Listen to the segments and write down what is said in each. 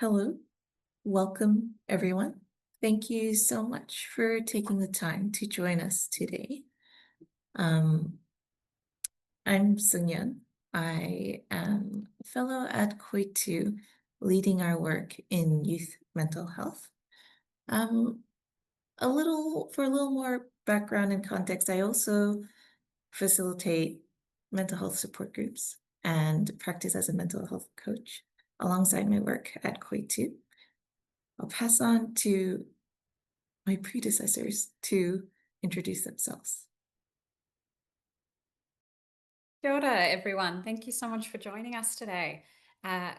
Hello, welcome everyone. Thank you so much for taking the time to join us today. I'm Seungyeon. I am a fellow at Koitu, leading our work in youth mental health. For a little more background and context, I also facilitate mental health support groups and practice as a mental health coach alongside my work at Koitu. I'll pass on to my predecessors to introduce themselves. Kia ora, everyone. Thank you so much for joining us today.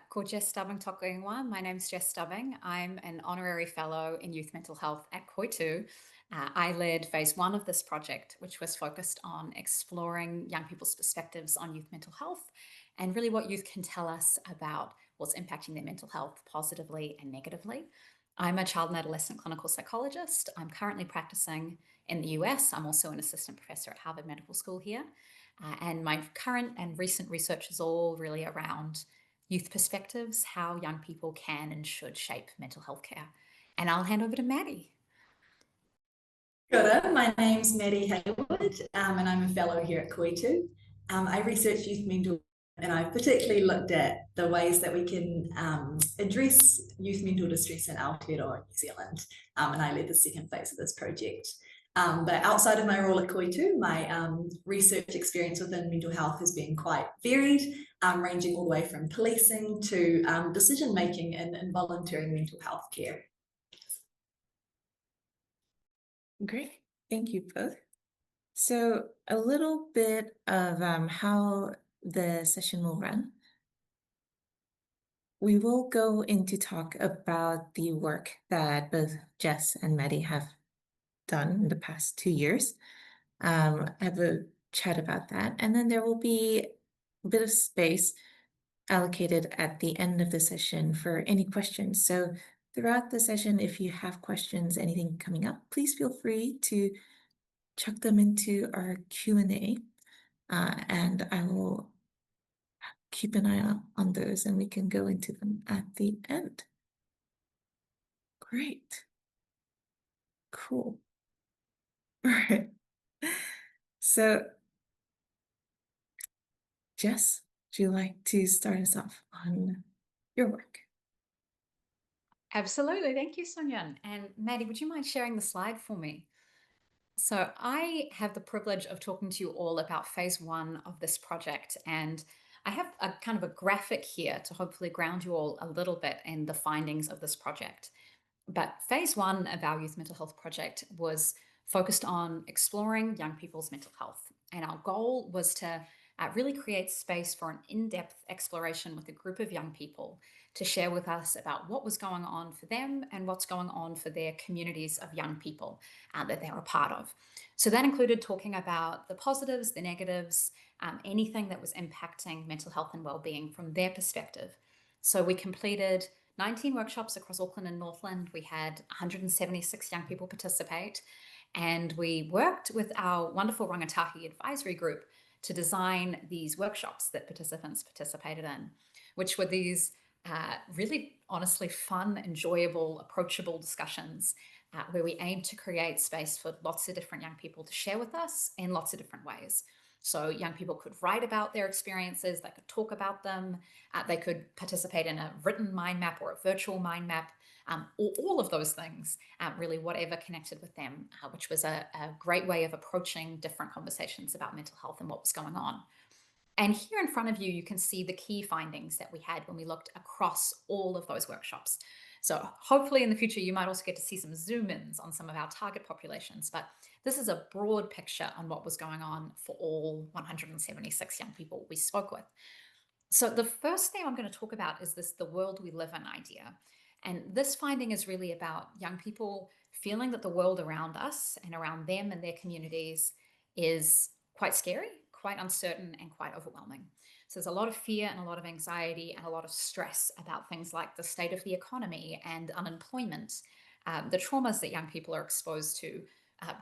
Ko Jess Stubbing toko ingoa. My name's Jess Stubbing. I'm an honorary fellow in youth mental health at Koitu. I led phase one of this project, which was focused on exploring young people's perspectives on youth mental health and really what youth can tell us about what's impacting their mental health positively and negatively. I'm a child and adolescent clinical psychologist. I'm currently practicing in the US. I'm also an assistant professor at Harvard Medical School here. And my current and recent research is all really around youth perspectives, how young people can and should shape mental health care. And I'll hand over to Maddie. Kia ora, my name's Maddie Hayward, and I'm a fellow here at Koitu. I research youth mental and I've particularly looked at the ways that we can address youth mental distress in Aotearoa New Zealand, and I led the second phase of this project. But outside of my role at Koitu, my research experience within mental health has been quite varied, ranging all the way from policing to decision-making in voluntary mental health care. Great, thank you both. So a little bit of how the session will run. We will go into talk about the work that both Jess and Maddie have done in the past 2 years. Have a chat about that, and then there will be a bit of space allocated at the end of the session for any questions. So throughout the session, if you have questions, anything coming up, please feel free to chuck them into our Q&A, and I will keep an eye on those and we can go into them at the end. Great. Cool. All right. So, Jess, would you like to start us off on your work? Absolutely. Thank you, Seungyeon. And Maddie, would you mind sharing the slide for me? So I have the privilege of talking to you all about phase one of this project. And I have a kind of a graphic here to hopefully ground you all a little bit in the findings of this project. But phase one of our Youth Mental Health Project was focused on exploring young people's mental health. And our goal was to really create space for an in-depth exploration with a group of young people to share with us about what was going on for them and what's going on for their communities of young people that they're a part of. So that included talking about the positives, the negatives, anything that was impacting mental health and well-being from their perspective. So we completed 19 workshops across Auckland and Northland. We had 176 young people participate, and we worked with our wonderful Rangatahi advisory group to design these workshops that participants participated in, which were these really honestly fun, enjoyable, approachable discussions where we aimed to create space for lots of different young people to share with us in lots of different ways. So young people could write about their experiences, they could talk about them, they could participate in a written mind map or a virtual mind map, or all of those things, really whatever connected with them, which was a great way of approaching different conversations about mental health and what was going on. And here in front of you, you can see the key findings that we had when we looked across all of those workshops. So hopefully in the future, you might also get to see some zoom ins on some of our target populations, but this is a broad picture on what was going on for all 176 young people we spoke with. So the first thing I'm going to talk about is the world we live in idea. And this finding is really about young people feeling that the world around us and around them and their communities is quite scary, quite uncertain, and quite overwhelming. So there's a lot of fear and a lot of anxiety and a lot of stress about things like the state of the economy and unemployment, the traumas that young people are exposed to,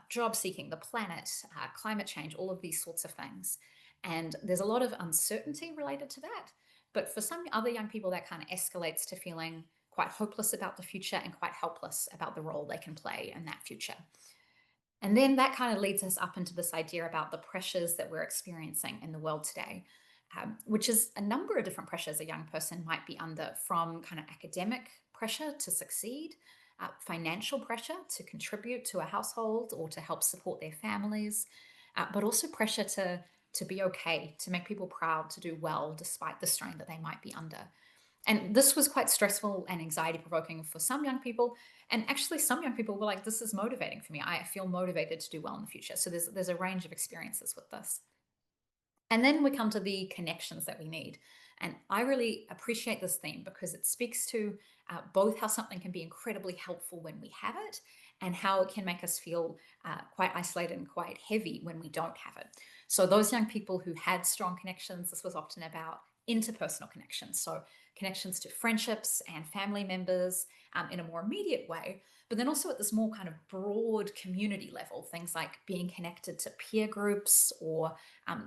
job seeking, the planet, climate change, all of these sorts of things. And there's a lot of uncertainty related to that. But for some other young people, that kind of escalates to feeling quite hopeless about the future and quite helpless about the role they can play in that future. And then that kind of leads us up into this idea about the pressures that we're experiencing in the world today, which is a number of different pressures a young person might be under, from kind of academic pressure to succeed, financial pressure to contribute to a household or to help support their families, but also pressure to be okay, to make people proud, to do well despite the strain that they might be under. And this was quite stressful and anxiety provoking for some young people. And actually, some young people were like, this is motivating for me. I feel motivated to do well in the future. So there's a range of experiences with this. And then we come to the connections that we need. And I really appreciate this theme because it speaks to both how something can be incredibly helpful when we have it, and how it can make us feel quite isolated and quite heavy when we don't have it. So those young people who had strong connections, this was often about interpersonal connections. So connections to friendships and family members in a more immediate way, but then also at this more kind of broad community level, things like being connected to peer groups, or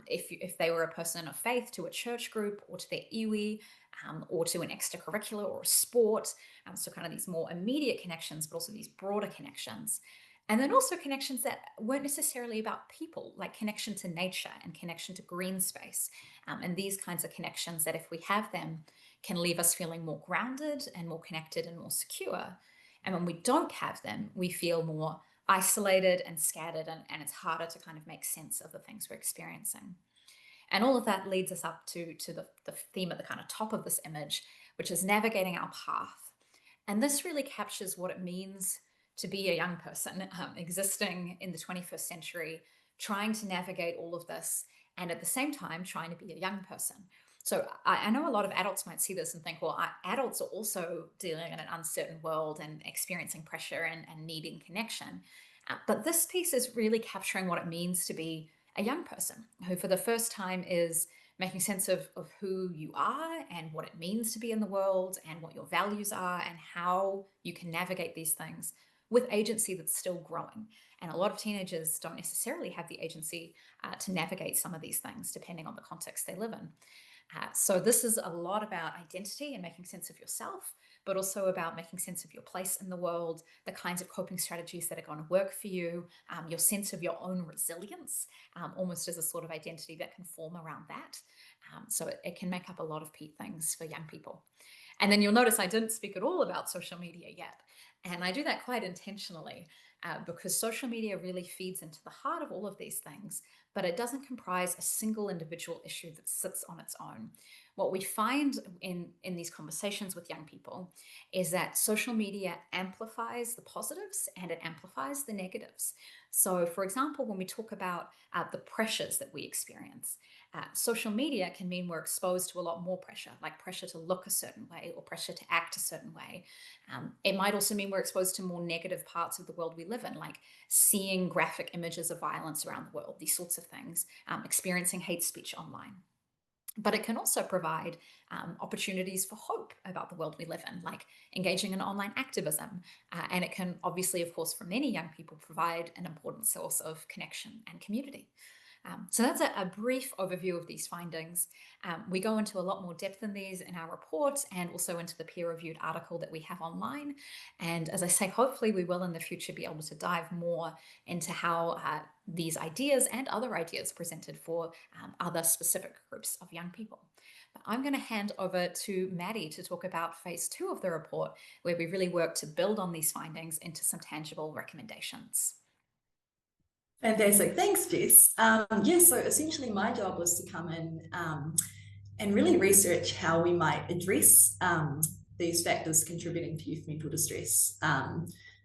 if they were a person of faith, to a church group or to their iwi, or to an extracurricular or a sport. So kind of these more immediate connections, but also these broader connections. And then also connections that weren't necessarily about people, like connection to nature and connection to green space. And these kinds of connections that, if we have them, can leave us feeling more grounded and more connected and more secure. And when we don't have them, we feel more isolated and scattered, and it's harder to kind of make sense of the things we're experiencing. And all of that leads us up to the theme at the kind of top of this image, which is navigating our path. And this really captures what it means to be a young person existing in the 21st century, trying to navigate all of this, and at the same time trying to be a young person. So I know a lot of adults might see this and think, well, adults are also dealing in an uncertain world and experiencing pressure and needing connection. But this piece is really capturing what it means to be a young person who, for the first time, is making sense of who you are and what it means to be in the world and what your values are and how you can navigate these things with agency that's still growing. And a lot of teenagers don't necessarily have the agency to navigate some of these things, depending on the context they live in. So this is a lot about identity and making sense of yourself, but also about making sense of your place in the world, the kinds of coping strategies that are going to work for you, your sense of your own resilience, almost as a sort of identity that can form around that. So it can make up a lot of things for young people. And then you'll notice I didn't speak at all about social media yet. And I do that quite intentionally because social media really feeds into the heart of all of these things, but it doesn't comprise a single individual issue that sits on its own. What we find in these conversations with young people is that social media amplifies the positives and it amplifies the negatives. So, for example, when we talk about the pressures that we experience, social media can mean we're exposed to a lot more pressure, like pressure to look a certain way or pressure to act a certain way. It might also mean we're exposed to more negative parts of the world we live in, like seeing graphic images of violence around the world, these sorts of things, experiencing hate speech online. But it can also provide opportunities for hope about the world we live in, like engaging in online activism. And it can obviously, of course, for many young people, provide an important source of connection and community. So that's a brief overview of these findings. We go into a lot more depth in these in our report and also into the peer-reviewed article that we have online. And as I say, hopefully we will in the future be able to dive more into how these ideas and other ideas presented for other specific groups of young people. But I'm going to hand over to Maddie to talk about phase 2 of the report, where we really work to build on these findings into some tangible recommendations. Fantastic. Thanks, Jess. So essentially my job was to come in and really research how we might address these factors contributing to youth mental distress.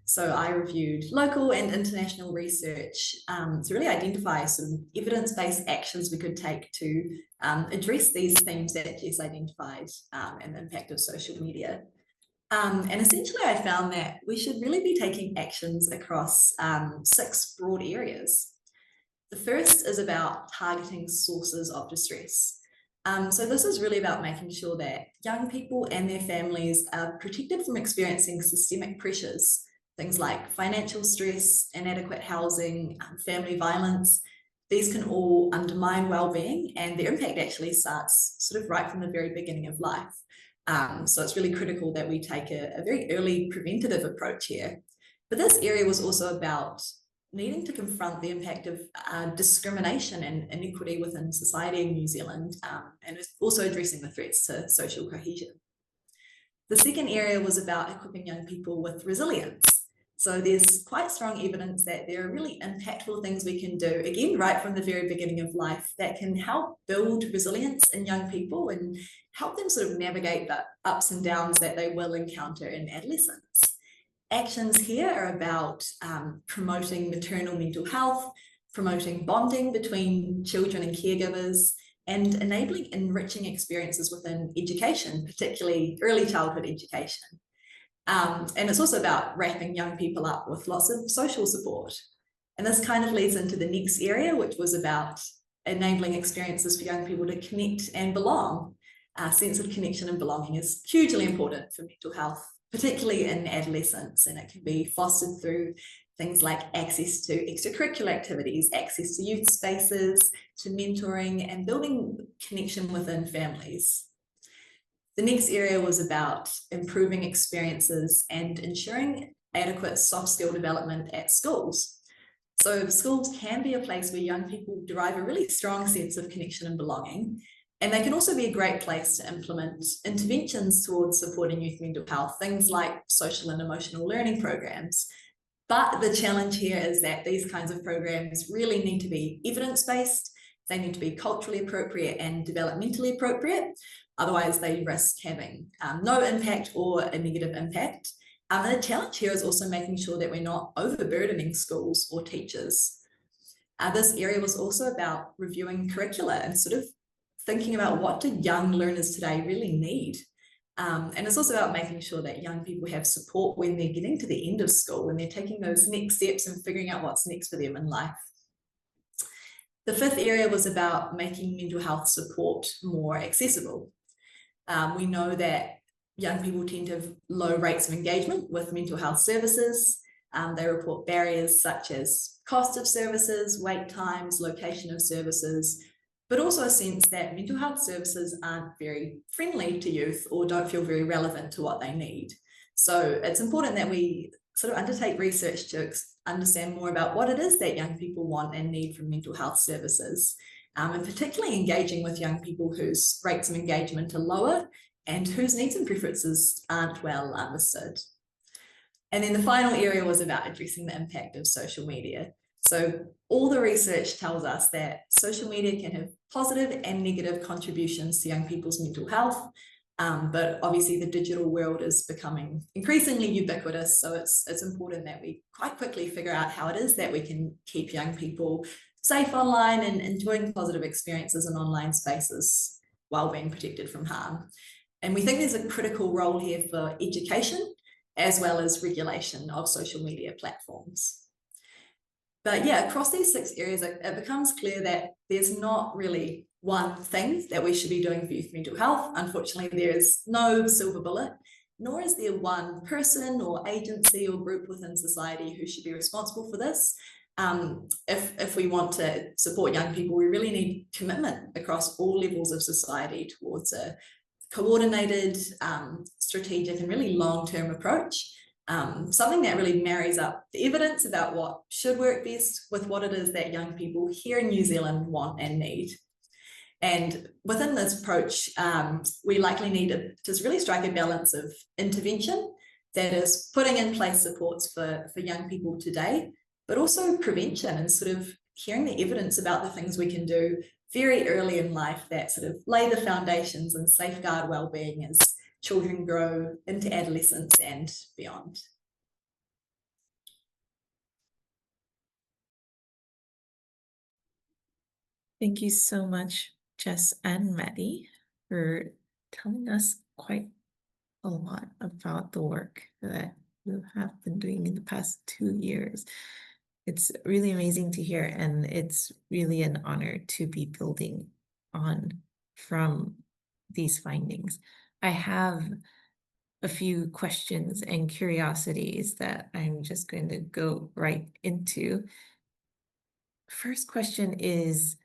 So I reviewed local and international research to really identify some evidence-based actions we could take to address these themes that Jess identified and the impact of social media. And essentially, I found that we should really be taking actions across 6 broad areas. The first is about targeting sources of distress. So this is really about making sure that young people and their families are protected from experiencing systemic pressures, things like financial stress, inadequate housing, family violence. These can all undermine well-being, and their impact actually starts sort of right from the very beginning of life. So it's really critical that we take a very early preventative approach here. But this area was also about needing to confront the impact of discrimination and inequity within society in New Zealand, and also addressing the threats to social cohesion. The second area was about equipping young people with resilience. So there's quite strong evidence that there are really impactful things we can do, again, right from the very beginning of life, that can help build resilience in young people and help them sort of navigate the ups and downs that they will encounter in adolescence. Actions here are about promoting maternal mental health, promoting bonding between children and caregivers, and enabling enriching experiences within education, particularly early childhood education. And it's also about wrapping young people up with lots of social support. And this kind of leads into the next area, which was about enabling experiences for young people to connect and belong. A sense of connection and belonging is hugely important for mental health, particularly in adolescence, and it can be fostered through things like access to extracurricular activities, access to youth spaces, to mentoring, and building connection within families. The next area was about improving experiences and ensuring adequate soft skill development at schools. So schools can be a place where young people derive a really strong sense of connection and belonging, and they can also be a great place to implement interventions towards supporting youth mental health, things like social and emotional learning programs. But the challenge here is that these kinds of programs really need to be evidence-based, they need to be culturally appropriate and developmentally appropriate. Otherwise, they risk having no impact or a negative impact. And the challenge here is also making sure that we're not overburdening schools or teachers. This area was also about reviewing curricula and sort of thinking about what do young learners today really need. And it's also about making sure that young people have support when they're getting to the end of school, when they're taking those next steps and figuring out what's next for them in life. The fifth area was about making mental health support more accessible. We know that young people tend to have low rates of engagement with mental health services. They report barriers such as cost of services, wait times, location of services, but also a sense that mental health services aren't very friendly to youth or don't feel very relevant to what they need. So it's important that we sort of undertake research to understand more about what it is that young people want and need from mental health services. And particularly engaging with young people whose rates of engagement are lower and whose needs and preferences aren't well understood. And then the final area was about addressing the impact of social media. So all the research tells us that social media can have positive and negative contributions to young people's mental health, but obviously the digital world is becoming increasingly ubiquitous, so it's important that we quite quickly figure out how it is that we can keep young people safe online and enjoying positive experiences in online spaces while being protected from harm. And we think there's a critical role here for education as well as regulation of social media platforms. But yeah, across these 6 areas, it becomes clear that there's not really one thing that we should be doing for youth mental health. Unfortunately, there is no silver bullet, nor is there one person or agency or group within society who should be responsible for this. If we want to support young people, we really need commitment across all levels of society towards a coordinated, strategic, and really long-term approach. Something that really marries up the evidence about what should work best with what it is that young people here in New Zealand want and need. And within this approach, we likely need to just really strike a balance of intervention, that is putting in place supports for young people today, but also prevention and sort of hearing the evidence about the things we can do very early in life that sort of lay the foundations and safeguard well-being as children grow into adolescence and beyond. Thank you so much, Jess and Maddie, for telling us quite a lot about the work that you have been doing in the past 2 years. It's really amazing to hear, and it's really an honor to be building on from these findings. I have a few questions and curiosities that I'm just going to go right into. First question is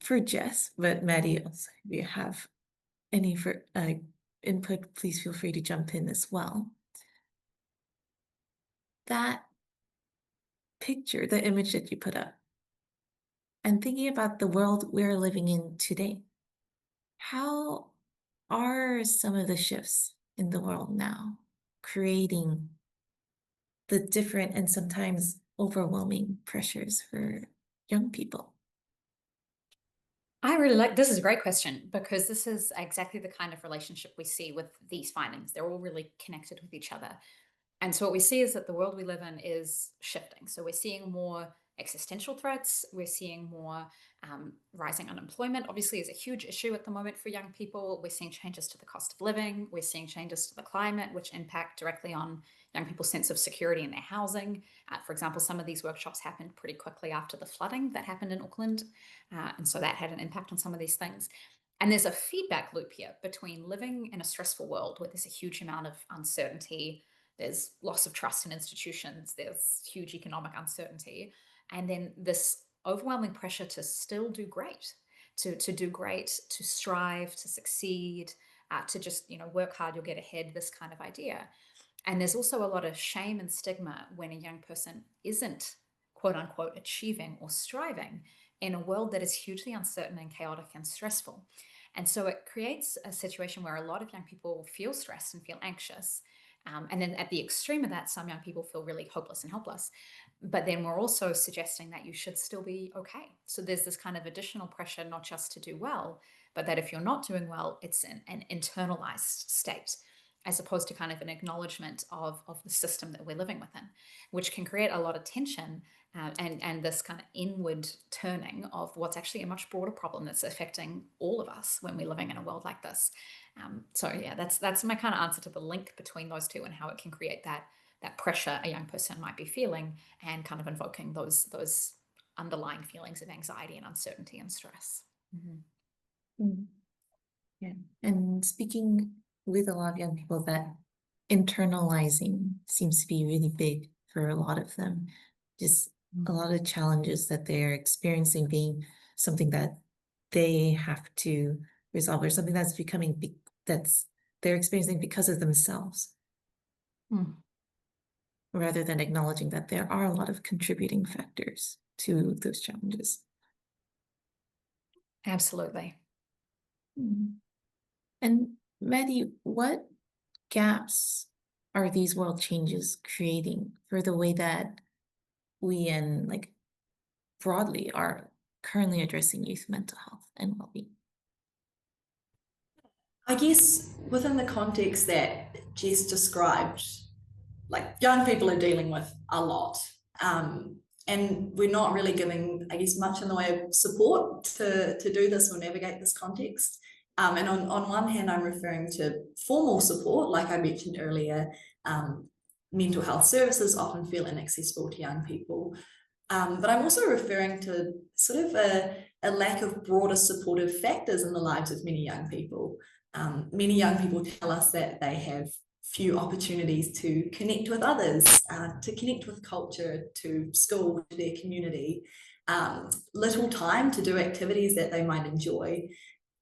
for Jess, but Maddie, also you have any for input, please feel free to jump in as well. That picture, the image that you put up, and thinking about the world we're living in today, how are some of the shifts in the world now creating the different and sometimes overwhelming pressures for young people? I really like this is a great question because this is exactly the kind of relationship we see with these findings. They're all really connected with each other. And so what we see is that the world we live in is shifting. So we're seeing more existential threats. We're seeing more rising unemployment. Obviously, is a huge issue at the moment for young people. We're seeing changes to the cost of living. We're seeing changes to the climate, which impact directly on young people's sense of security in their housing. For example, some of these workshops happened pretty quickly after the flooding that happened in Auckland. And so that had an impact on some of these things. And there's a feedback loop here between living in a stressful world where there's a huge amount of uncertainty, there's loss of trust in institutions, there's huge economic uncertainty, and then this overwhelming pressure to still do great, to do great, to strive, to succeed, to just work hard, you'll get ahead, this kind of idea. And there's also a lot of shame and stigma when a young person isn't, quote unquote, achieving or striving in a world that is hugely uncertain and chaotic and stressful. And so it creates a situation where a lot of young people feel stressed and feel anxious. And then at the extreme of that, some young people feel really hopeless and helpless. But then we're also suggesting that you should still be okay. So there's this kind of additional pressure, not just to do well, but that if you're not doing well, it's an internalized state, as opposed to kind of an acknowledgement of the system that we're living within, which can create a lot of tension and this kind of inward turning of what's actually a much broader problem that's affecting all of us when we're living in a world like this. So yeah, that's my kind of answer to the link between those two and how it can create that pressure a young person might be feeling and kind of invoking those underlying feelings of anxiety and uncertainty and stress. Mm. Yeah, and speaking with a lot of young people, that internalizing seems to be really big for a lot of them. Just a lot of challenges that they're experiencing being something that they have to resolve, or something that's becoming that's they're experiencing because of themselves, rather than acknowledging that there are a lot of contributing factors to those challenges. Absolutely. And Maddie, what gaps are these world changes creating for the way that we and like broadly are currently addressing youth mental health and well-being? I guess within the context that Jess described, like young people are dealing with a lot. And we're not really giving, I guess, much in the way of support to do this or navigate this context. And on one hand, I'm referring to formal support, like I mentioned earlier. Mental health services often feel inaccessible to young people. But I'm also referring to sort of a lack of broader supportive factors in the lives of many young people. Many young people tell us that they have few opportunities to connect with others, to connect with culture, to school, to their community, little time to do activities that they might enjoy.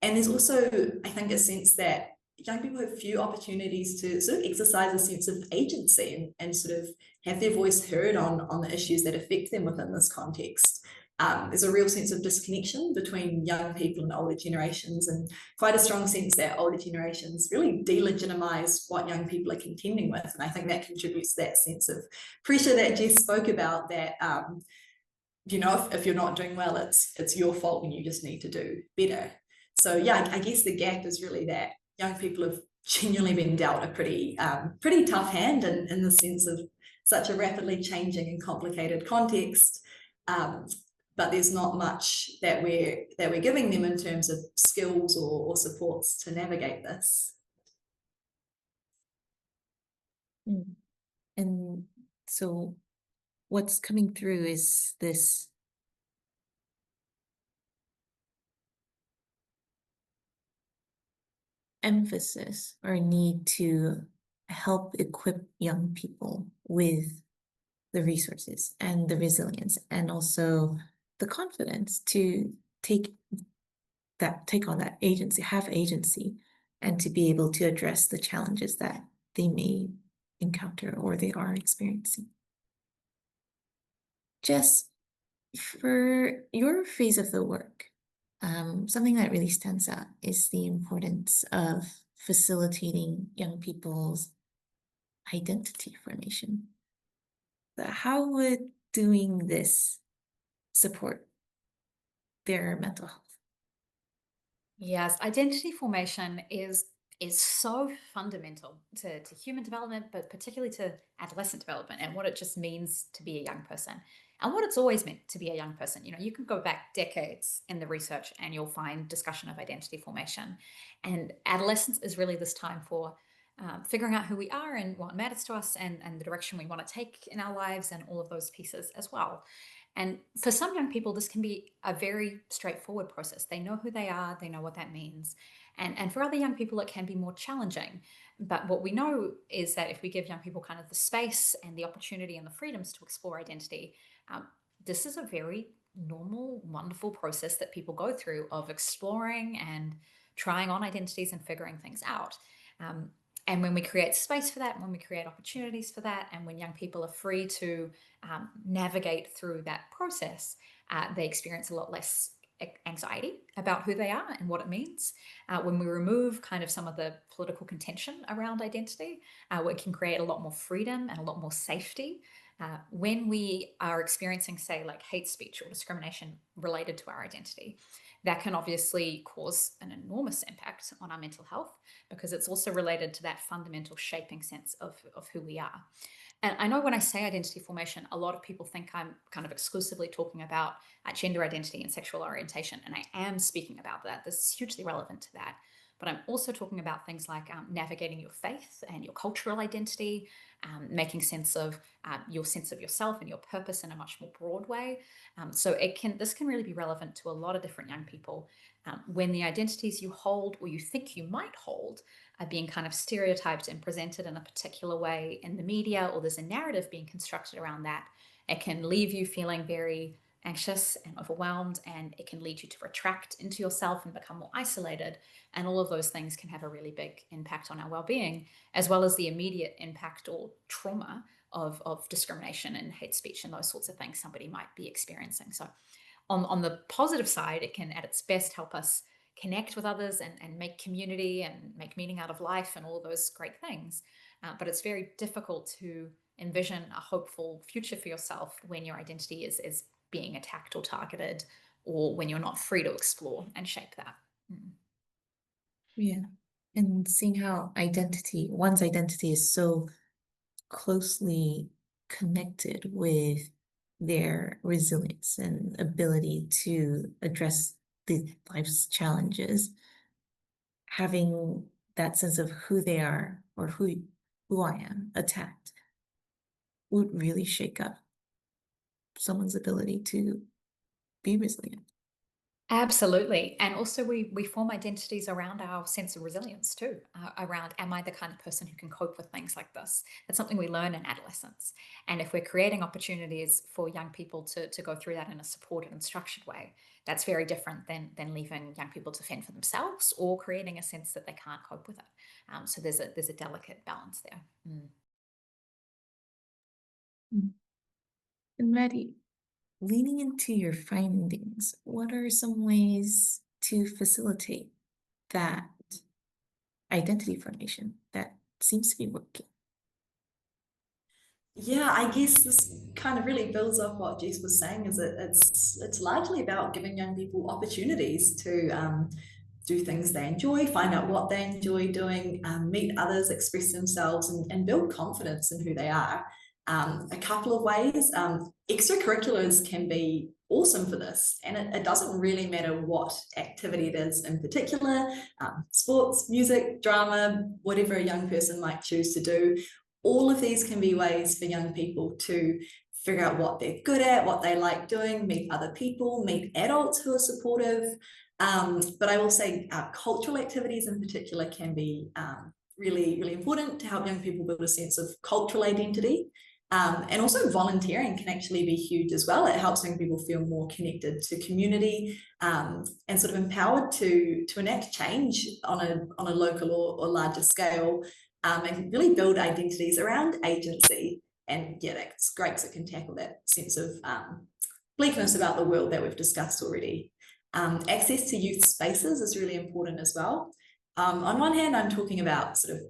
And there's also, I think, a sense that young people have few opportunities to sort of exercise a sense of agency and sort of have their voice heard on the issues that affect them within this context. There's a real sense of disconnection between young people and older generations, and quite a strong sense that older generations really delegitimize what young people are contending with. And I think that contributes to that sense of pressure that Jess spoke about, that if you're not doing well, it's your fault and you just need to do better. So yeah, I guess the gap is really that young people have genuinely been dealt a pretty tough hand in the sense of such a rapidly changing and complicated context. But there's not much that we're giving them in terms of skills or supports to navigate this. And so what's coming through is this emphasis or need to help equip young people with the resources and the resilience and also the confidence to take on that agency, have agency and to be able to address the challenges that they may encounter or they are experiencing. Jess, for your phase of the work, something that really stands out is the importance of facilitating young people's identity formation. How would doing this support their mental health? Yes, identity formation is so fundamental to human development, but particularly to adolescent development and what it just means to be a young person and what it's always meant to be a young person. You know, you can go back decades in the research and you'll find discussion of identity formation. And adolescence is really this time for figuring out who we are and what matters to us and the direction we want to take in our lives and all of those pieces as well. And for some young people, this can be a very straightforward process. They know who they are, they know what that means. And for other young people, it can be more challenging. But what we know is that if we give young people kind of the space and the opportunity and the freedoms to explore identity, this is a very normal, wonderful process that people go through of exploring and trying on identities and figuring things out. And when we create space for that, when we create opportunities for that, and when young people are free to navigate through that process, they experience a lot less anxiety about who they are and what it means. When we remove kind of some of the political contention around identity, we can create a lot more freedom and a lot more safety. When we are experiencing, say, like hate speech or discrimination related to our identity, that can obviously cause an enormous impact on our mental health because it's also related to that fundamental shaping sense of who we are. And I know when I say identity formation, a lot of people think I'm kind of exclusively talking about gender identity and sexual orientation, and I am speaking about that. This is hugely relevant to that. But I'm also talking about things like navigating your faith and your cultural identity, making sense of your sense of yourself and your purpose in a much more broad way. So this can really be relevant to a lot of different young people when the identities you hold or you think you might hold are being kind of stereotyped and presented in a particular way in the media, or there's a narrative being constructed around that. It can leave you feeling very anxious and overwhelmed, and it can lead you to retract into yourself and become more isolated. And all of those things can have a really big impact on our well-being, as well as the immediate impact or trauma of discrimination and hate speech and those sorts of things somebody might be experiencing. So on the positive side, it can at its best help us connect with others and make community and make meaning out of life and all those great things. But it's very difficult to envision a hopeful future for yourself when your identity is being attacked or targeted, or when you're not free to explore and shape that. Yeah. And seeing how one's identity is so closely connected with their resilience and ability to address the life's challenges, having that sense of who they are or who I am attacked would really shake up someone's ability to be resilient. Absolutely. And also we form identities around our sense of resilience too, around, am I the kind of person who can cope with things like this? That's something we learn in adolescence. And if we're creating opportunities for young people to go through that in a supported and structured way, that's very different than leaving young people to fend for themselves or creating a sense that they can't cope with it. So there's a delicate balance there. And Maddie, leaning into your findings, what are some ways to facilitate that identity formation that seems to be working? Yeah, I guess this kind of really builds off what Jess was saying, is it's largely about giving young people opportunities to do things they enjoy, find out what they enjoy doing, meet others, express themselves, and build confidence in who they are. A couple of ways. Extracurriculars can be awesome for this, and it doesn't really matter what activity it is in particular, sports, music, drama, whatever a young person might choose to do. All of these can be ways for young people to figure out what they're good at, what they like doing, meet other people, meet adults who are supportive. But I will say cultural activities in particular can be really, really important to help young people build a sense of cultural identity. And also volunteering can actually be huge as well. It helps young people feel more connected to community, and sort of empowered to enact change on a local or larger scale, and really build identities around agency. And yeah, that's great because it can tackle that sense of bleakness about the world that we've discussed already. Access to youth spaces is really important as well. On one hand, I'm talking about sort of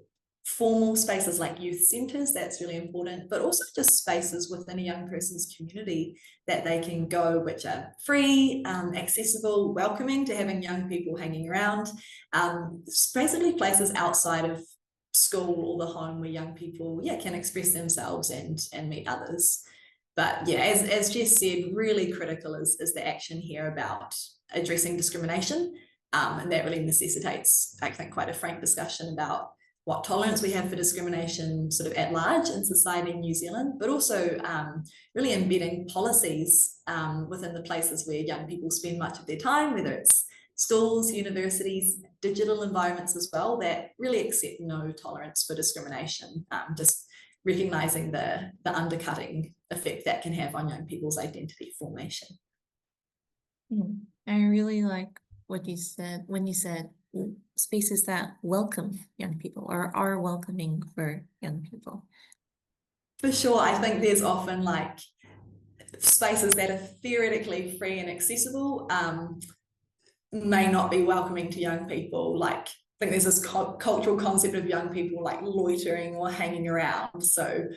formal spaces like youth centres, that's really important, but also just spaces within a young person's community that they can go, which are free, accessible, welcoming to having young people hanging around. Basically places outside of school or the home where young people can express themselves and meet others. But yeah, as Jess said, really critical is the action here about addressing discrimination, and that really necessitates, I think, quite a frank discussion about what tolerance we have for discrimination sort of at large in society in New Zealand, but also really embedding policies within the places where young people spend much of their time, whether it's schools, universities, digital environments as well, that really accept no tolerance for discrimination, just recognising the undercutting effect that can have on young people's identity formation. I really like what you said when you said spaces that welcome young people or are welcoming for young people. For sure, I think there's often like spaces that are theoretically free and accessible may not be welcoming to young people. Like, I think there's this cultural concept of young people like loitering or hanging around. So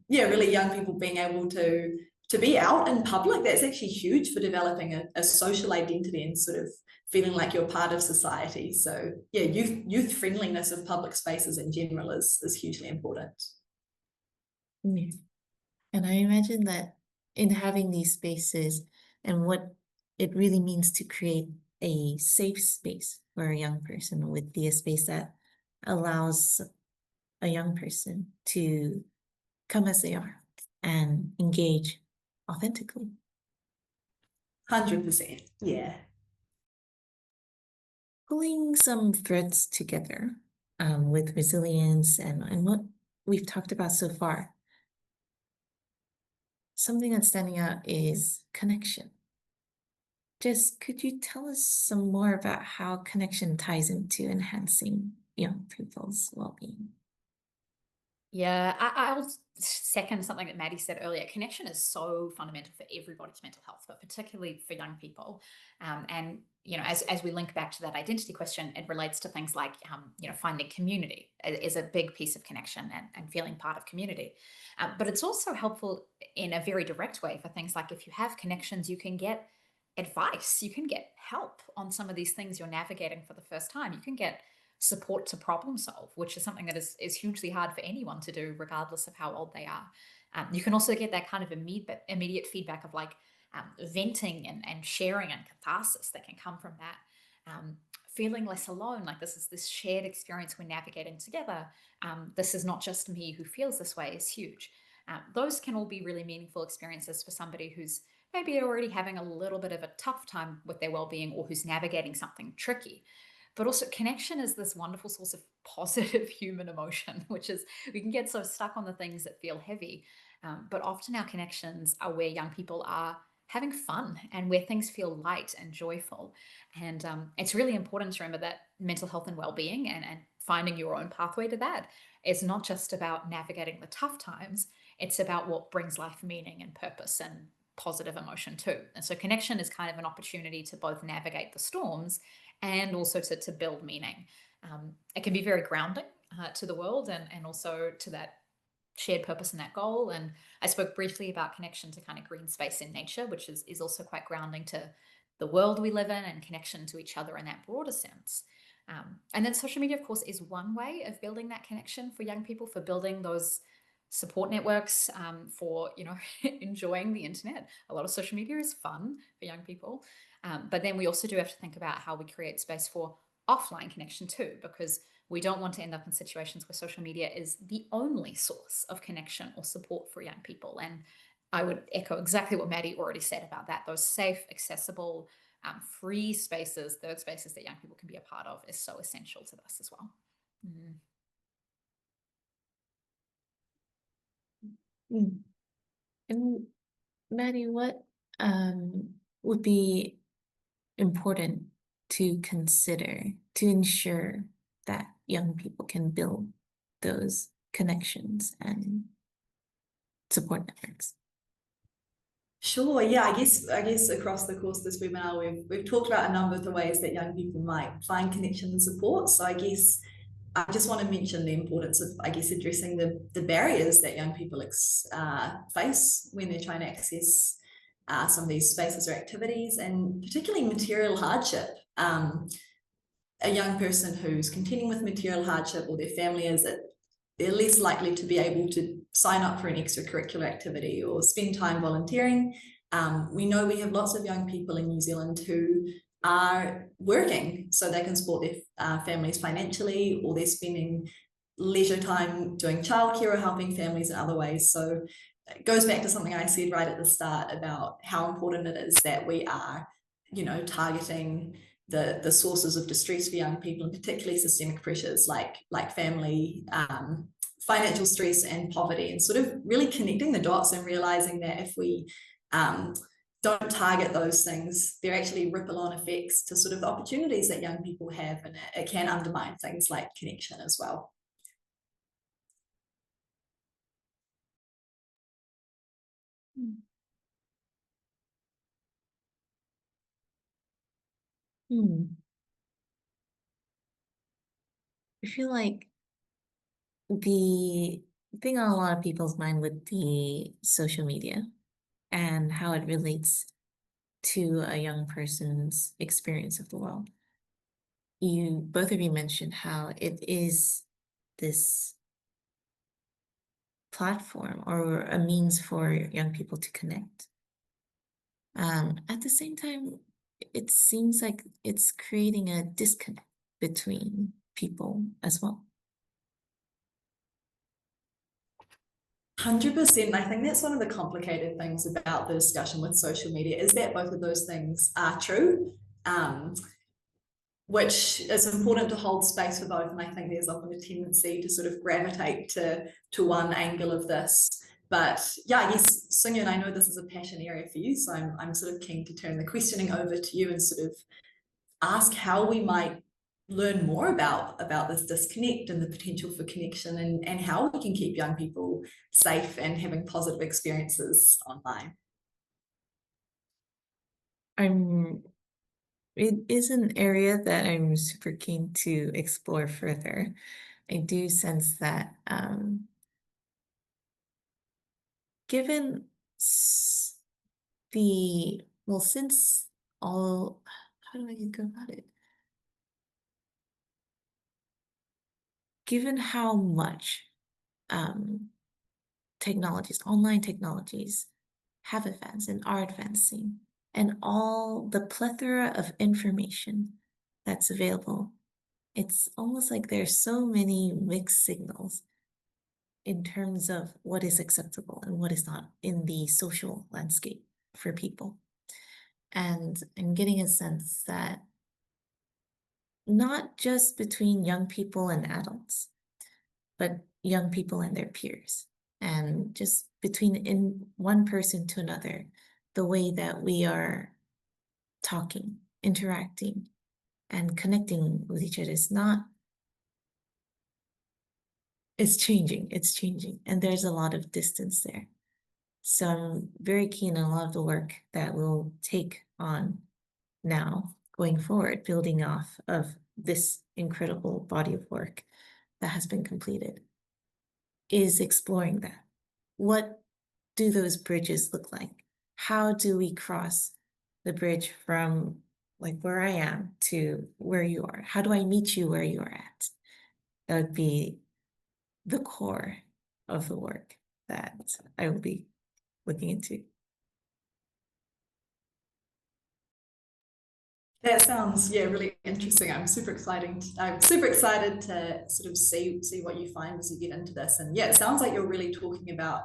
really young people being able to be out in public, that's actually huge for developing a social identity and sort of feeling like you're part of society. So yeah, youth friendliness of public spaces in general is hugely important. Yeah. And I imagine that in having these spaces and what it really means to create a safe space for a young person would be a space that allows a young person to come as they are and engage authentically. 100%, yeah. Pulling some threads together with resilience and what we've talked about so far, something that's standing out is connection. Jess, could you tell us some more about how connection ties into enhancing young people's well-being? Yeah, I'll second something that Maddie said earlier. Connection is so fundamental for everybody's mental health, but particularly for young people. And as we link back to that identity question, it relates to things like finding community is a big piece of connection and feeling part of community. But it's also helpful in a very direct way for things like if you have connections, you can get advice, you can get help on some of these things you're navigating for the first time. You can get support to problem solve, which is something that is hugely hard for anyone to do, regardless of how old they are. You can also get that kind of immediate feedback of like venting and sharing and catharsis that can come from that. Feeling less alone, like this is this shared experience we're navigating together. This is not just me who feels this way is huge. Those can all be really meaningful experiences for somebody who's maybe already having a little bit of a tough time with their well-being or who's navigating something tricky. But also connection is this wonderful source of positive human emotion, which is we can get so stuck on the things that feel heavy. But often our connections are where young people are having fun and where things feel light and joyful. And it's really important to remember that mental health and well-being and finding your own pathway to that is not just about navigating the tough times. It's about what brings life meaning and purpose and positive emotion too. And so connection is kind of an opportunity to both navigate the storms and also to build meaning. It can be very grounding to the world and also to that shared purpose and that goal. And I spoke briefly about connection to kind of green space in nature, which is also quite grounding to the world we live in and connection to each other in that broader sense. And then social media, of course, is one way of building that connection for young people, for building those support networks, for enjoying the internet. A lot of social media is fun for young people, but then we also do have to think about how we create space for offline connection too, because we don't want to end up in situations where social media is the only source of connection or support for young people. And I would echo exactly what Maddie already said about that. Those safe, accessible, free spaces, third spaces that young people can be a part of is so essential to this as well. Mm. And Maddie, what would be important to consider to ensure that young people can build those connections and support networks? Sure, yeah, I guess across the course of this webinar, we've talked about a number of the ways that young people might find connection and support. So I guess I just want to mention the importance of, I guess, addressing the barriers that young people face when they're trying to access some of these spaces or activities, and particularly material hardship. A young person who's contending with material hardship, or their family is, they're less likely to be able to sign up for an extracurricular activity or spend time volunteering. We know we have lots of young people in New Zealand who are working so they can support their families financially, or they're spending leisure time doing childcare or helping families in other ways. So it goes back to something I said right at the start about how important it is that we are, targeting the sources of distress for young people, and particularly systemic pressures like family, financial stress and poverty, and sort of really connecting the dots and realizing that if we don't target those things, they're actually ripple-on effects to sort of the opportunities that young people have, and it can undermine things like connection as well. I feel like the thing on a lot of people's mind with the social media and how it relates to a young person's experience of the world. Both of you mentioned how it is this platform or a means for young people to connect. At the same time, it seems like it's creating a disconnect between people as well. 100%. I think that's one of the complicated things about the discussion with social media, is that both of those things are true, which is important to hold space for both. And I think there's often a tendency to sort of gravitate to one angle of this. But yeah, I guess, Seungyeon, I know this is a passion area for you, so I'm sort of keen to turn the questioning over to you and sort of ask how we might learn more about this disconnect and the potential for connection, and how we can keep young people safe and having positive experiences online. It is an area that I'm super keen to explore further. I do sense that given since all, how do I go about it? Given how much online technologies have advanced and are advancing, and all the plethora of information that's available, it's almost like there's so many mixed signals in terms of what is acceptable and what is not in the social landscape for people. And I'm getting a sense that not just between young people and adults, but young people and their peers, and just between one person to another, the way that we are talking, interacting, and connecting with each other it's changing, and there's a lot of distance there. So I'm very keen on a lot of the work that we'll take on now going forward, building off of this incredible body of work that has been completed, is exploring that. What do those bridges look like? How do we cross the bridge from like where I am to where you are? How do I meet you where you are at? That would be the core of the work that I will be looking into. That sounds, yeah, really interesting. I'm super excited to sort of see what you find as you get into this. And yeah, it sounds like you're really talking about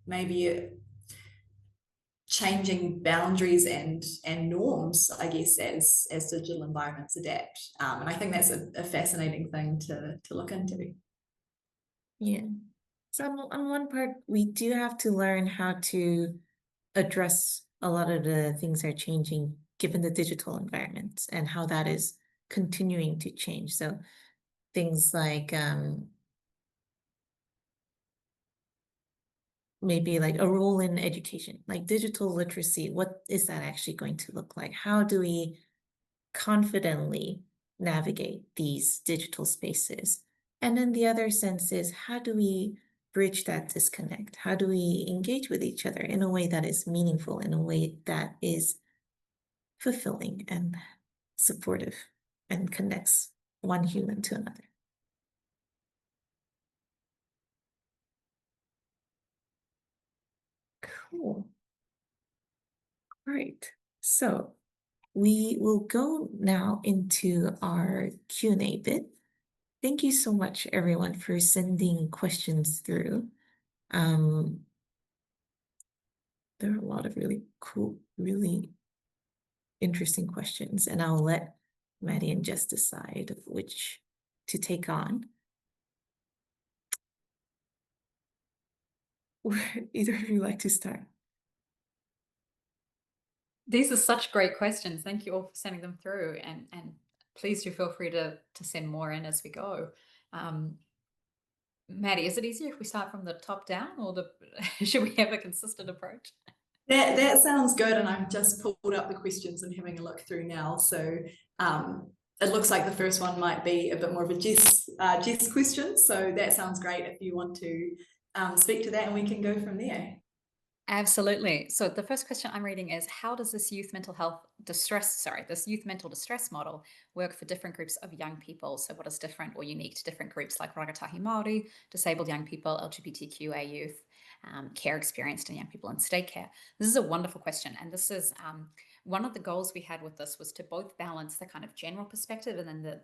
maybe changing boundaries and norms, I guess, as digital environments adapt. And I think that's a fascinating thing to look into. Yeah. So on one part, we do have to learn how to address a lot of the things that are changing given the digital environment and how that is continuing to change. So things like maybe like a role in education, like digital literacy. What is that actually going to look like? How do we confidently navigate these digital spaces? And then the other sense is, how do we bridge that disconnect? How do we engage with each other in a way that is meaningful, in a way that is fulfilling and supportive and connects one human to another? Cool. Great. So we will go now into our Q&A bit. Thank you so much, everyone, for sending questions through. There are a lot of really cool, really interesting questions, and I'll let Maddie and Jess decide which to take on. Would either of you like to start? These are such great questions. Thank you all for sending them through, and please do feel free to send more in as we go. Maddie, is it easier if we start from the top down, or should we have a consistent approach? That sounds good, and I've just pulled up the questions and having a look through now. So it looks like the first one might be a bit more of a Jess question. So that sounds great if you want to speak to that, and we can go from there. Absolutely. So the first question I'm reading is, how does this youth mental distress model work for different groups of young people? So what is different or unique to different groups like rangatahi Māori, disabled young people, LGBTQA youth, care experienced and young people in state care? This is a wonderful question. And this is one of the goals we had with this was to both balance the kind of general perspective and then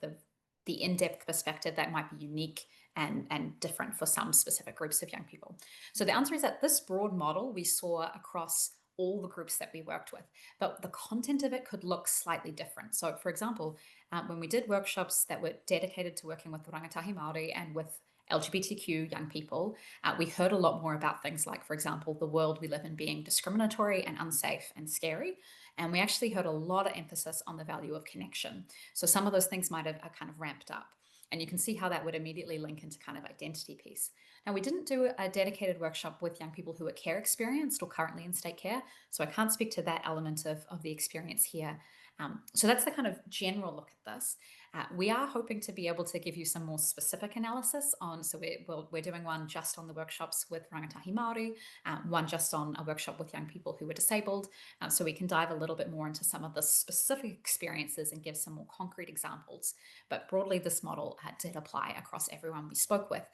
the in-depth perspective that might be unique and different for some specific groups of young people. So the answer is that this broad model we saw across all the groups that we worked with, but the content of it could look slightly different. So for example, when we did workshops that were dedicated to working with rangatahi Māori and with LGBTQ young people, we heard a lot more about things like, for example, the world we live in being discriminatory and unsafe and scary. And we actually heard a lot of emphasis on the value of connection. So some of those things might have kind of ramped up. And you can see how that would immediately link into kind of identity piece. Now, we didn't do a dedicated workshop with young people who are care experienced or currently in state care, so I can't speak to that element of the experience here. So that's the kind of general look at this. We are hoping to be able to give you some more specific analysis on, so we're doing one just on the workshops with rangatahi Māori, one just on a workshop with young people who were disabled, so we can dive a little bit more into some of the specific experiences and give some more concrete examples. But broadly, this model did apply across everyone we spoke with.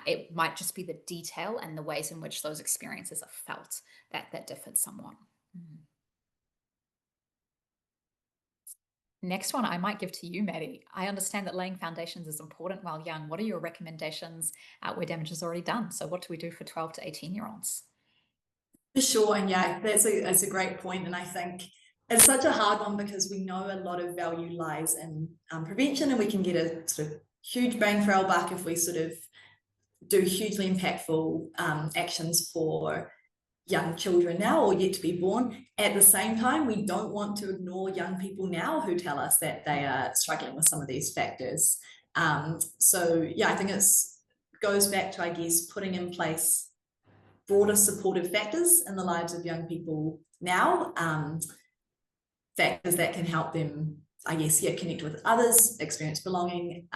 It might just be the detail and the ways in which those experiences are felt that differed somewhat. Next one I might give to you, Maddie. I understand that laying foundations is important while young. What are your recommendations where damage is already done? So what do we do for 12 to 18-year-olds? For sure, and yeah, that's a great point, and I think it's such a hard one because we know a lot of value lies in prevention, and we can get a sort of huge bang for our buck if we sort of do hugely impactful actions for young children now or yet to be born. At the same time, we don't want to ignore young people now who tell us that they are struggling with some of these factors. So yeah, I think it goes back to, I guess, putting in place broader supportive factors in the lives of young people now, factors that can help them, I guess, connect with others, experience belonging,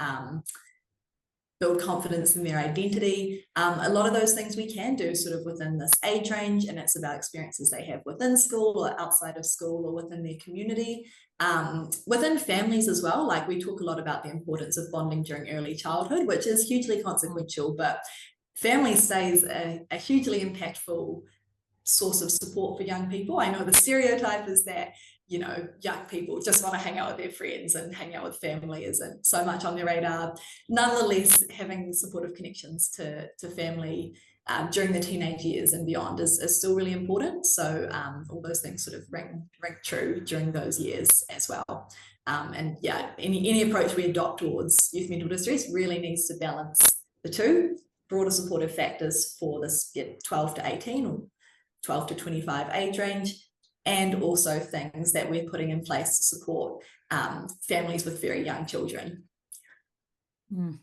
build confidence in their identity. A lot of those things we can do sort of within this age range, and it's about experiences they have within school or outside of school or within their community. Within families as well, like we talk a lot about the importance of bonding during early childhood, which is hugely consequential, but family stays a hugely impactful source of support for young people. I know the stereotype is that, you know, young people just want to hang out with their friends and hang out with family isn't so much on their radar. Nonetheless, having supportive connections to family during the teenage years and beyond is still really important. So all those things sort of ring true during those years as well. And yeah, any approach we adopt towards youth mental distress really needs to balance the two, broader supportive factors for this 12 to 18 or 12 to 25 age range, and also things that we're putting in place to support families with very young children. Mm.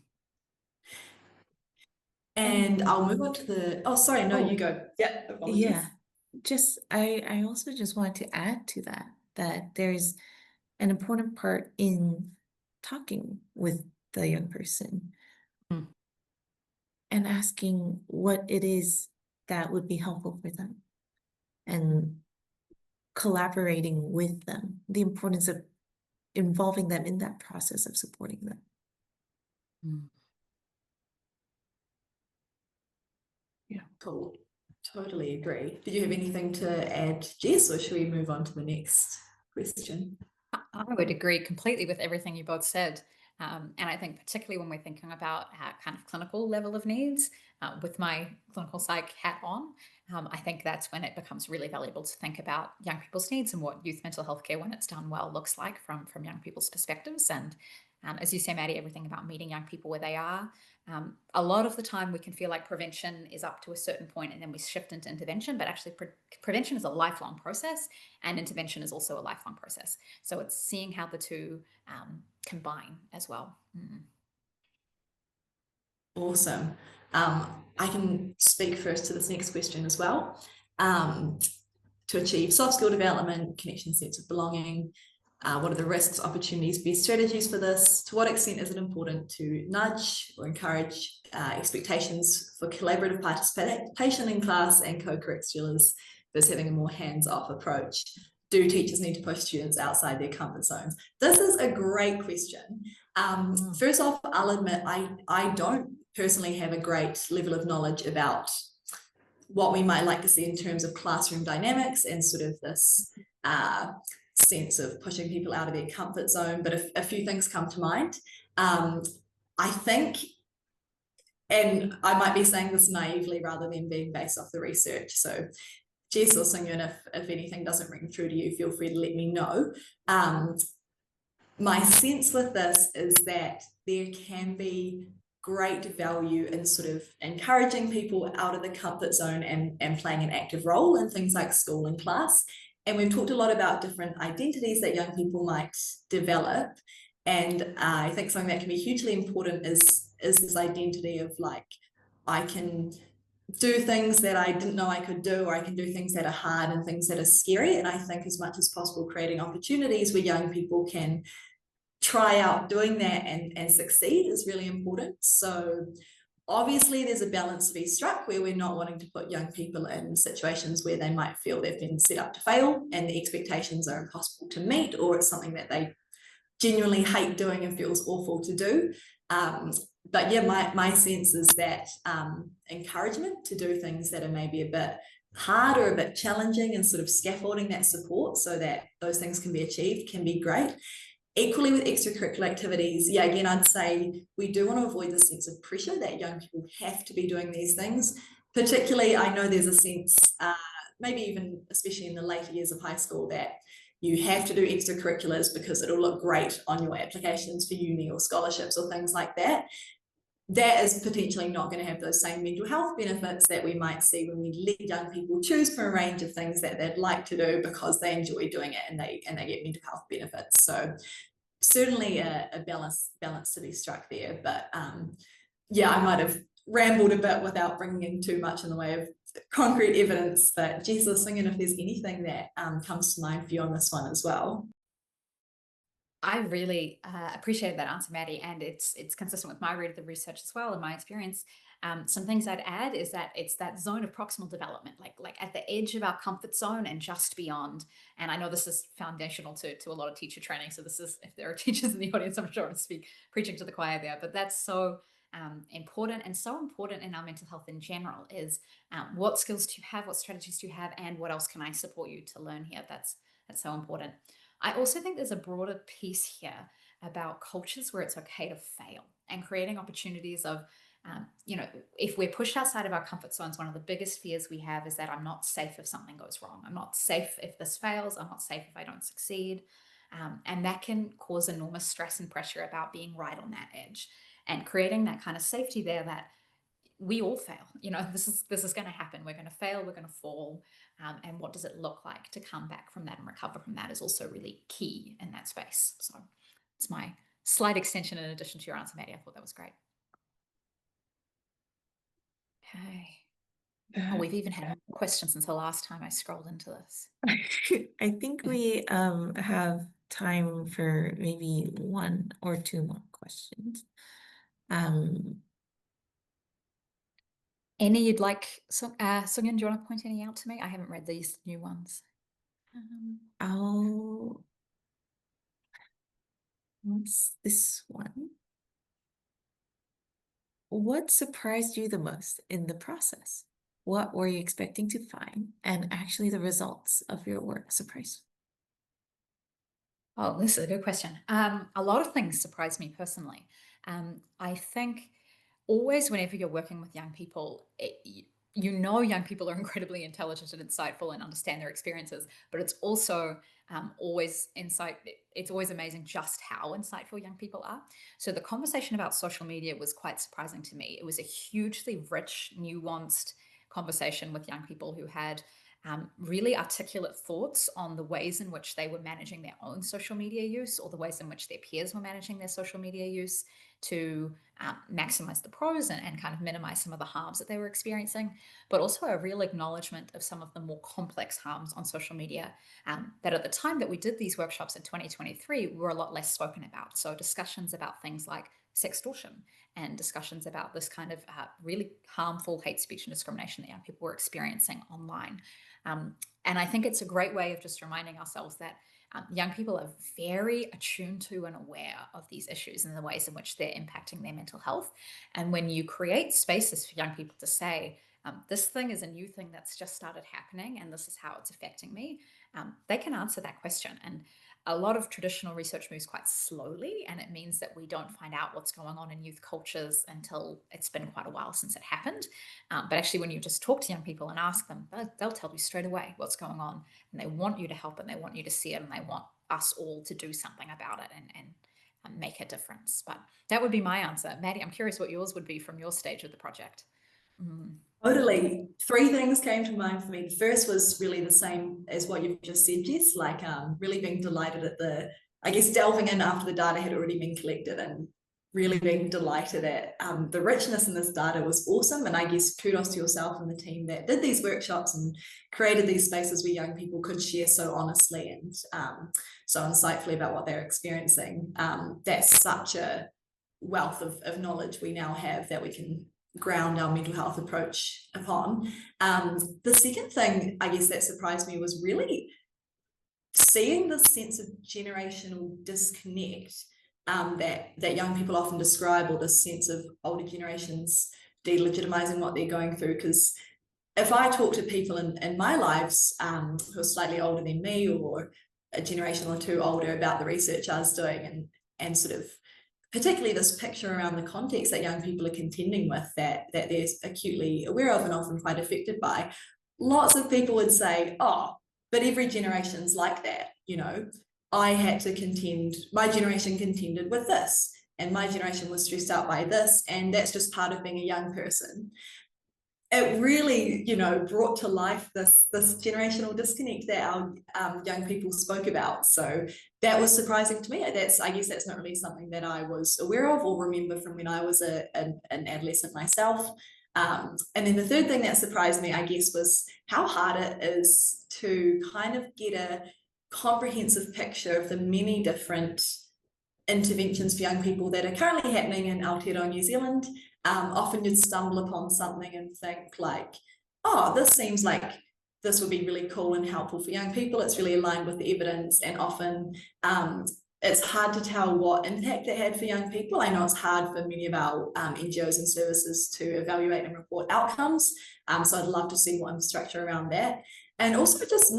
And I'll move on to the, oh, sorry, no, you go. Yeah, apologies. Yeah, I also just wanted to add to that there's an important part in talking with the young person Mm. and asking what it is that would be helpful for them and collaborating with them, the importance of involving them in that process of supporting them. Mm. Yeah. Cool. Totally agree. Did you have anything to add, Jess, or should we move on to the next question? I would agree completely with everything you both said. And I think particularly when we're thinking about kind of clinical level of needs, with my clinical psych hat on, I think that's when it becomes really valuable to think about young people's needs and what youth mental health care, when it's done well, looks like from young people's perspectives. And as you say, Maddie, everything about meeting young people where they are. A lot of the time we can feel like prevention is up to a certain point and then we shift into intervention, but actually prevention is a lifelong process and intervention is also a lifelong process. So it's seeing how the two combine as well. Mm. Awesome. I can speak first to this next question as well. To achieve soft skill development, connection, sense of belonging, what are the risks, opportunities, best strategies for this? To what extent is it important to nudge or encourage expectations for collaborative participation in class and co-curriculars versus having a more hands-off approach? Do teachers need to push students outside their comfort zones? This is a great question. First off, I'll admit I don't personally have a great level of knowledge about what we might like to see in terms of classroom dynamics and sort of this sense of pushing people out of their comfort zone, but a few things come to mind. I think, and I might be saying this naively rather than being based off the research, so Jess or Seungyeon, if anything doesn't ring true to you, feel free to let me know. My sense with this is that there can be great value in sort of encouraging people out of the comfort zone and playing an active role in things like school and class. And we've talked a lot about different identities that young people might develop. And I think something that can be hugely important is this identity of like, I can do things that I didn't know I could do, or I can do things that are hard and things that are scary. And I think as much as possible, creating opportunities where young people can try out doing that and succeed is really important. So obviously there's a balance to be struck where we're not wanting to put young people in situations where they might feel they've been set up to fail and the expectations are impossible to meet, or it's something that they genuinely hate doing and feels awful to do. But yeah, my sense is that encouragement to do things that are maybe a bit hard or a bit challenging and sort of scaffolding that support so that those things can be achieved can be great. Equally with extracurricular activities, yeah, again, I'd say we do want to avoid the sense of pressure that young people have to be doing these things. Particularly, I know there's a sense, maybe even especially in the later years of high school, that you have to do extracurriculars because it'll look great on your applications for uni or scholarships or things like that. That is potentially not going to have those same mental health benefits that we might see when we let young people choose from a range of things that they'd like to do because they enjoy doing it and they get mental health benefits. So certainly a balance to be struck there. But yeah, I might have rambled a bit without bringing in too much in the way of concrete evidence. But Jess or Seungyeon, if there's anything that comes to mind for you on this one as well. I really appreciate that answer, Maddie, and it's consistent with my read of the research as well and my experience. Some things I'd add is that it's that zone of proximal development, like at the edge of our comfort zone and just beyond. And I know this is foundational to a lot of teacher training. So this is, if there are teachers in the audience, I'm sure I'm preaching to the choir there, but that's so important, and so important in our mental health in general is what skills do you have, what strategies do you have, and what else can I support you to learn here? That's so important. I also think there's a broader piece here about cultures where it's okay to fail and creating opportunities of, if we're pushed outside of our comfort zones, one of the biggest fears we have is that I'm not safe if something goes wrong. I'm not safe if this fails. I'm not safe if I don't succeed. And that can cause enormous stress and pressure about being right on that edge, and creating that kind of safety there that we all fail. This is going to happen. We're going to fail. We're going to fall. And what does it look like to come back from that and recover from that is also really key in that space. So it's my slight extension in addition to your answer, Maddie. I thought that was great. Okay. Oh, we've even had questions since the last time I scrolled into this. I think we have time for maybe 1 or 2 more questions. Any you'd like, Seungyeon, do you want to point any out to me? I haven't read these new ones. What's this one? What surprised you the most in the process? What were you expecting to find? And actually the results of your work surprised you? Oh, this is a good question. A lot of things surprised me personally. I think always whenever you're working with young people, young people are incredibly intelligent and insightful and understand their experiences, but it's also always amazing just how insightful young people are. So the conversation about social media was quite surprising to me. It was a hugely rich, nuanced conversation with young people who had really articulate thoughts on the ways in which they were managing their own social media use, or the ways in which their peers were managing their social media use to maximize the pros and kind of minimize some of the harms that they were experiencing, but also a real acknowledgement of some of the more complex harms on social media that at the time that we did these workshops in 2023 were a lot less spoken about. So discussions about things like sextortion and discussions about this kind of really harmful hate speech and discrimination that young people were experiencing online. And I think it's a great way of just reminding ourselves that young people are very attuned to and aware of these issues and the ways in which they're impacting their mental health. And when you create spaces for young people to say, this thing is a new thing that's just started happening and this is how it's affecting me, they can answer that question. And a lot of traditional research moves quite slowly, and it means that we don't find out what's going on in youth cultures until it's been quite a while since it happened. But actually, when you just talk to young people and ask them, they'll tell you straight away what's going on, and they want you to help and they want you to see it, and they want us all to do something about it and make a difference. But that would be my answer. Maddie, I'm curious what yours would be from your stage of the project. Totally. 3 things came to mind for me. The first was really the same as what you've just said, Jess, like really being delighted at delving in after the data had already been collected and really being delighted at the richness in this data was awesome. And I guess kudos to yourself and the team that did these workshops and created these spaces where young people could share so honestly and so insightfully about what they're experiencing. That's such a wealth of knowledge we now have that we can ground our mental health approach upon. The second thing, I guess, that surprised me was really seeing the sense of generational disconnect that young people often describe, or this sense of older generations delegitimizing what they're going through. Because if I talk to people in my lives who are slightly older than me, or a generation or 2 older, about the research I was doing and sort of particularly this picture around the context that young people are contending with, that they're acutely aware of and often quite affected by, lots of people would say, oh, but every generation's like that. My generation contended with this, and my generation was stressed out by this, and that's just part of being a young person. It really, brought to life this generational disconnect that our young people spoke about. So that was surprising to me. I guess that's not really something that I was aware of or remember from when I was an adolescent myself. And then the third thing that surprised me, I guess, was how hard it is to kind of get a comprehensive picture of the many different interventions for young people that are currently happening in Aotearoa New Zealand. Often you'd stumble upon something and think like, oh, this seems like this would be really cool and helpful for young people. It's really aligned with the evidence, and often it's hard to tell what impact it had for young people. I know it's hard for many of our NGOs and services to evaluate and report outcomes. So I'd love to see more infrastructure around that. And also just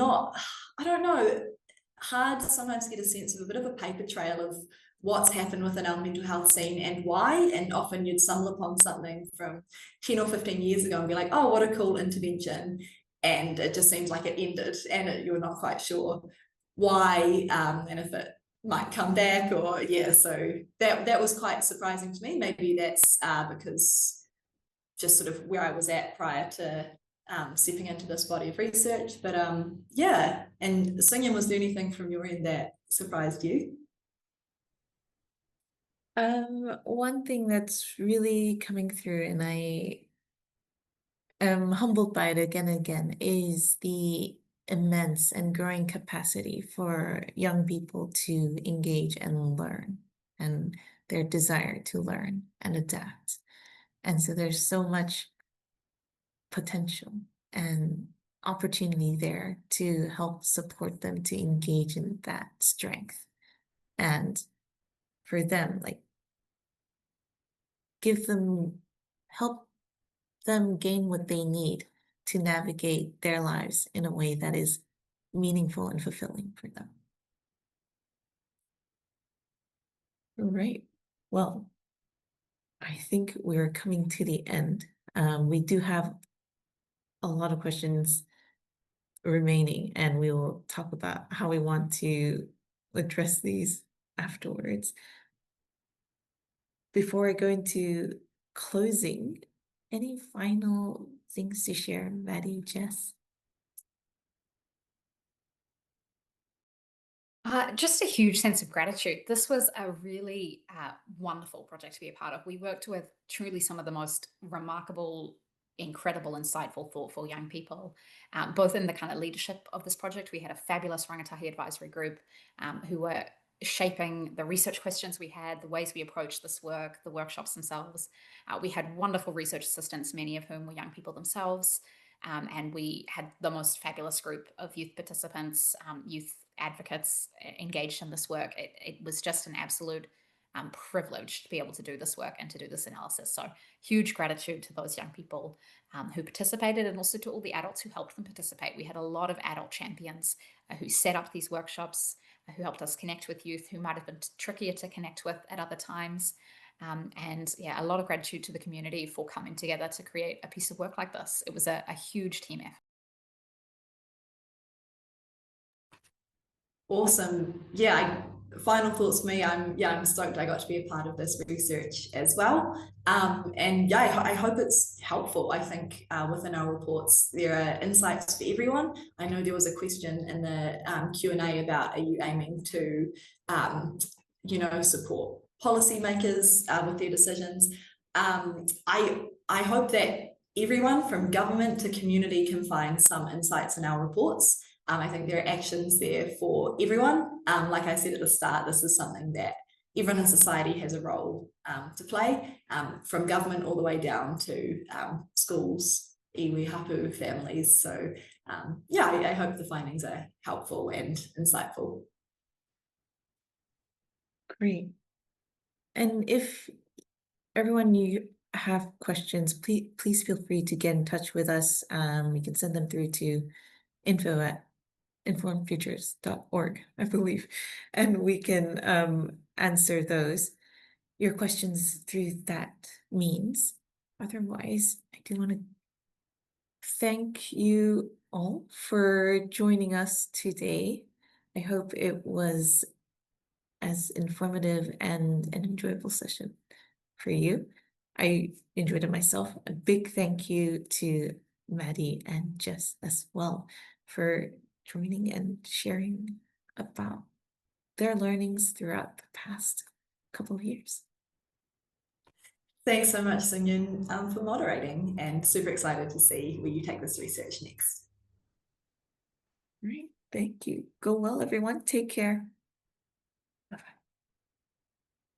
hard to sometimes get a sense of a bit of a paper trail of what's happened within our mental health scene and why. And often you'd stumble upon something from 10 or 15 years ago and be like, oh, what a cool intervention. And it just seems like it ended, and you're not quite sure why and if it might come back, or so that was quite surprising to me. Maybe that's because just sort of where I was at prior to stepping into this body of research. But yeah, and Seungyeon, was there anything from your end that surprised you? One thing that's really coming through, and I am humbled by it again and again, is the immense and growing capacity for young people to engage and learn, and their desire to learn and adapt. And so there's so much potential and opportunity there to help support them to engage in that strength. And for them, like, help them gain what they need to navigate their lives in a way that is meaningful and fulfilling for them. All right. Well, I think we're coming to the end. We do have a lot of questions remaining, and we will talk about how we want to address these afterwards. Before I go into closing, any final things to share, Maddie, Jess? Just a huge sense of gratitude. This was a really wonderful project to be a part of. We worked with truly some of the most remarkable, incredible, insightful, thoughtful young people, both in the kind of leadership of this project. We had a fabulous Rangatahi advisory group who were shaping the research questions we had, the ways we approached this work, the workshops themselves. We had wonderful research assistants, many of whom were young people themselves. And we had the most fabulous group of youth participants, youth advocates engaged in this work. It was just an absolute privilege to be able to do this work and to do this analysis. So huge gratitude to those young people who participated, and also to all the adults who helped them participate. We had a lot of adult champions who set up these workshops, who helped us connect with youth who might have been trickier to connect with at other times. And yeah, a lot of gratitude to the community for coming together to create a piece of work like this. It was a huge team effort. Awesome. Yeah, final thoughts for me. I'm stoked I got to be a part of this research as well. And yeah, I hope it's helpful. I think within our reports, there are insights for everyone. I know there was a question in the Q&A about, are you aiming to, support policymakers with their decisions? I hope that everyone from government to community can find some insights in our reports. I think there are actions there for everyone. Like I said at the start, this is something that everyone in society has a role to play, from government all the way down to schools, iwi, hapu, families. So yeah, I hope the findings are helpful and insightful. Great. And if everyone, you have questions, please feel free to get in touch with us. You can send them through to info@informedfutures.org, I believe, and we can answer your questions through that means. Otherwise, I do want to thank you all for joining us today. I hope it was as informative and an enjoyable session for you. I enjoyed it myself. A big thank you to Maddie and Jess as well for joining and sharing about their learnings throughout the past couple of years. Thanks so much, Seungyeon, for moderating, and super excited to see where you take this research next. All right, thank you. Go well, everyone. Take care.